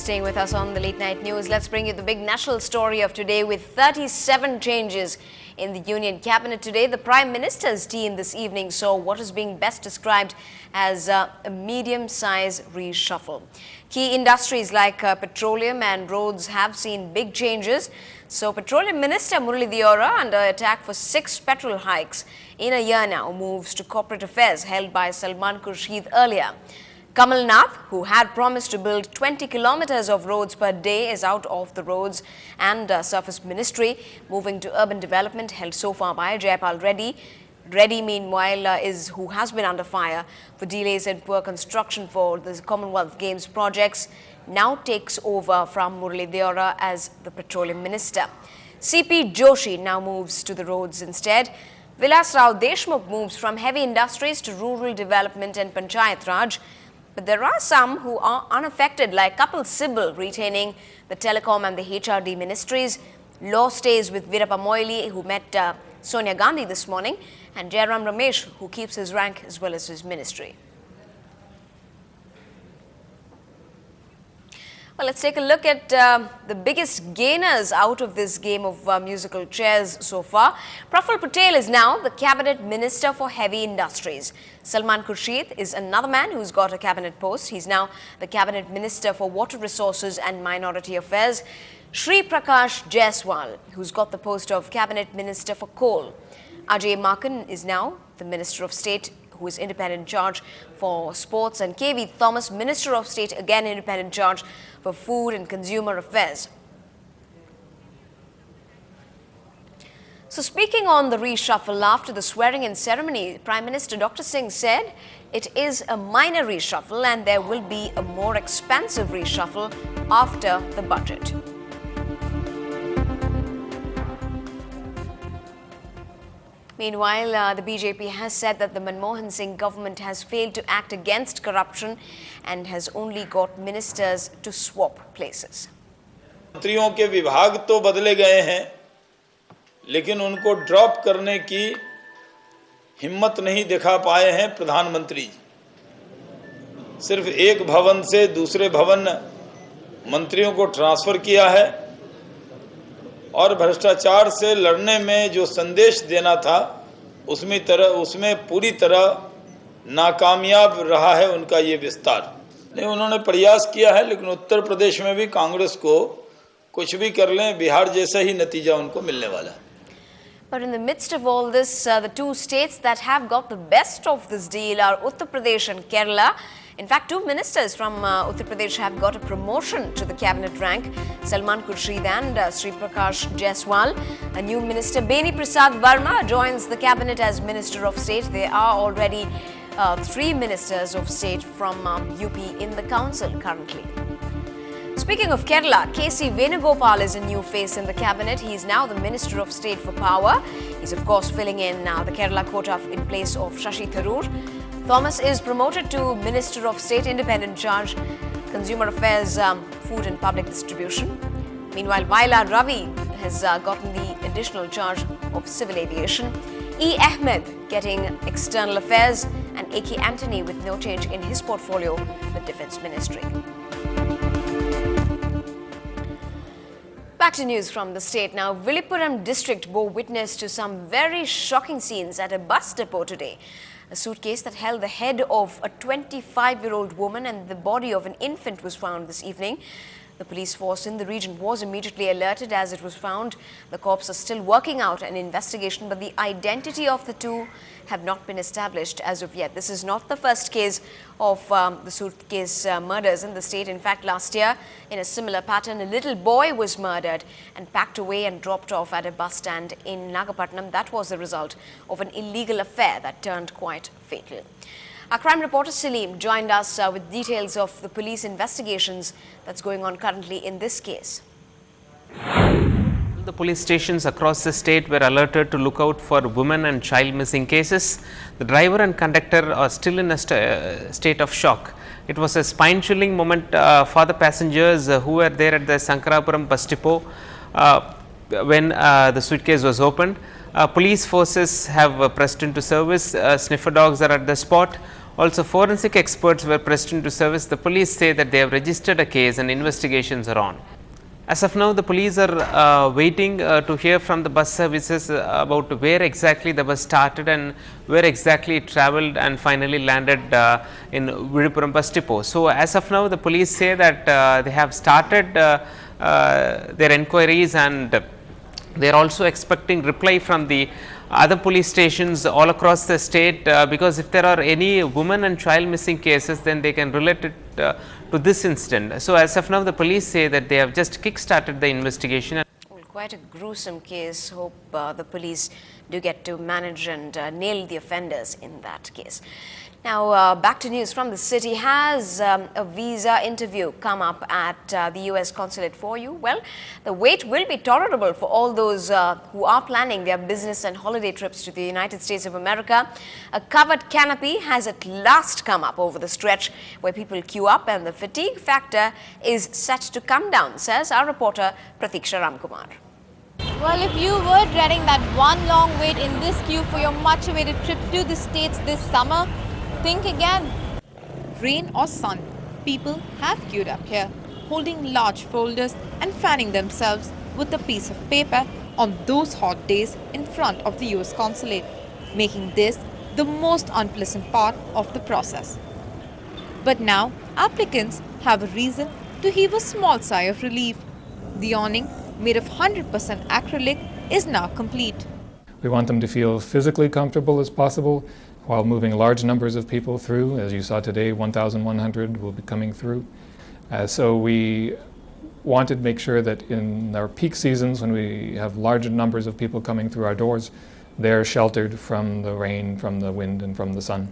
staying with us on the Late Night News. Let's bring you the big national story of today with 37 changes in the Union Cabinet today. The Prime Minister's team this evening saw what is being best described as a medium-size reshuffle. Key industries like petroleum and roads have seen big changes. So, Petroleum Minister Murali Deora, under attack for 6 petrol hikes in a year now, moves to corporate affairs held by Salman Khurshid earlier. Kamal Nath, who had promised to build 20 kilometers of roads per day, is out of the Roads and Surface Ministry, moving to urban development held so far by Jayapal Reddy. Reddy, meanwhile, is who has been under fire for delays and poor construction for the Commonwealth Games projects, now takes over from Murali Deora as the Petroleum Minister. CP Joshi now moves to the roads instead. Vilas Rao Deshmukh moves from heavy industries to rural development and Panchayat Raj. But there are some who are unaffected, like Kapil Sibal retaining the telecom and the HRD ministries. Law stays with Virappa Moily, who met Sonia Gandhi this morning, and Jairam Ramesh, who keeps his rank as well as his ministry. Well, let's take a look at the biggest gainers out of this game of musical chairs so far. Praful Patel is now the Cabinet Minister for Heavy Industries. Salman Khurshid is another man who's got a cabinet post. He's now the Cabinet Minister for Water Resources and Minority Affairs. Shri Prakash Jaiswal, who's got the post of Cabinet Minister for Coal. Ajay Makan is now the Minister of State, who is independent charge for sports, and KV Thomas, Minister of State, again independent charge for food and consumer affairs. So, speaking on the reshuffle after the swearing-in ceremony, Prime Minister Dr. Singh said it is a minor reshuffle and there will be a more expansive reshuffle after the budget. Meanwhile, the BJP has said that the Manmohan Singh government has failed to act against corruption and has only got ministers to swap places. मंत्रियों के विभाग तो बदले गए हैं, लेकिन उनको drop करने की हिम्मत नहीं दिखा पाए हैं प्रधानमंत्री जी। सिर्फ एक भवन से दूसरे भवन मंत्रियों को ट्रांसफर किया है और भ्रष्टाचार से लड़ने में जो संदेश देना था उसमें पूरी तरह नाकामयाब रहा है उनका ये विस्तार। नहीं, उन्होंने प्रयास किया है, लेकिन उत्तर प्रदेश में भी कांग्रेस को कुछ भी कर लें, बिहार जैसा ही नतीजा उनको मिलने वाला है। But in the midst of all this, the two states that have got the best of this deal are Uttar Pradesh and Kerala. In fact, 2 ministers from Uttar Pradesh have got a promotion to the cabinet rank, Salman Khurshid and Sri Prakash Jaiswal. A new minister, Beni Prasad Verma, joins the cabinet as Minister of State. There are already 3 ministers of state from UP in the council currently. Speaking of Kerala, K.C. Venugopal is a new face in the cabinet. He is now the Minister of State for Power. He's of course filling in the Kerala quota in place of Shashi Tharoor. Thomas is promoted to Minister of State, independent charge, Consumer Affairs, Food and Public Distribution. Meanwhile, Vaila Ravi has gotten the additional charge of Civil Aviation. E. Ahmed getting External Affairs, and A.K. Antony with no change in his portfolio with Defence Ministry. Back to news from the state now. Villupuram district bore witness to some very shocking scenes at a bus depot today. A suitcase that held the head of a 25-year-old woman and the body of an infant was found this evening. The police force in the region was immediately alerted as it was found. The cops are still working out an investigation, but the identity of the two have not been established as of yet. This is not the first case of the suitcase murders in the state. In fact, last year, in a similar pattern, a little boy was murdered and packed away and dropped off at a bus stand in Nagapattinam. That was the result of an illegal affair that turned quite fatal. Our crime reporter Salim joined us with details of the police investigations that's going on currently in this case. The police stations across the state were alerted to look out for women and child missing cases. The driver and conductor are still in a state of shock. It was a spine-chilling moment for the passengers who were there at the Sankarapuram bus depot when the suitcase was opened. Police forces have pressed into service. Sniffer dogs are at the spot. Also, forensic experts were pressed into service. The police say that they have registered a case and investigations are on. As of now, the police are waiting to hear from the bus services about where exactly the bus started and where exactly it travelled and finally landed in Viluppuram bus depot. So, as of now, the police say that they have started their enquiries, and they are also expecting reply from the other police stations all across the state, because if there are any women and child missing cases, then they can relate it to this incident. So, as of now, the police say that they have just kick-started the investigation. Well, quite a gruesome case. Hope the police do get to manage and nail the offenders in that case. Now, back to news from the city. Has a visa interview come up at the US consulate for you? Well, the wait will be tolerable for all those who are planning their business and holiday trips to the United States of America. A covered canopy has at last come up over the stretch where people queue up, and the fatigue factor is set to come down, says our reporter Pratiksha Ramkumar. Well, if you were dreading that one long wait in this queue for your much-awaited trip to the States this summer, think again. Rain or sun, people have queued up here, holding large folders and fanning themselves with a piece of paper on those hot days in front of the US consulate, making this the most unpleasant part of the process. But now, applicants have a reason to heave a small sigh of relief. The awning, made of 100% acrylic, is now complete. We want them to feel physically comfortable as possible while moving large numbers of people through. As you saw today, 1,100 will be coming through. So we wanted to make sure that in our peak seasons, when we have large numbers of people coming through our doors, they're sheltered from the rain, from the wind, and from the sun.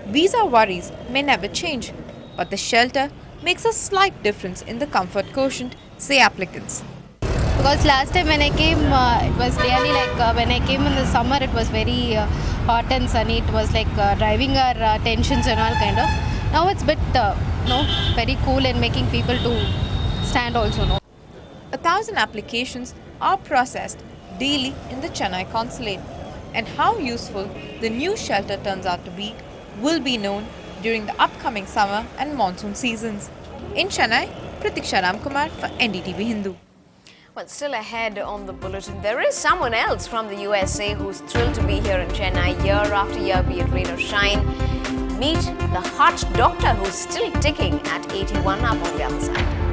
Visa worries may never change, but the shelter makes a slight difference in the comfort quotient, say applicants. Because last time when I came, it was really like when I came in the summer, it was very hot and sunny. It was like driving our tensions and all kind of. Now it's a bit, very cool and making people to stand also. 1,000 applications are processed daily in the Chennai consulate, and how useful the new shelter turns out to be will be known during the upcoming summer and monsoon seasons. In Chennai, Pratiksha Ramkumar for NDTV Hindu. Well, still ahead on the bulletin, there is someone else from the USA who's thrilled to be here in Chennai year after year, be it rain or shine. Meet the heart doctor who's still ticking at 81 up on the other side.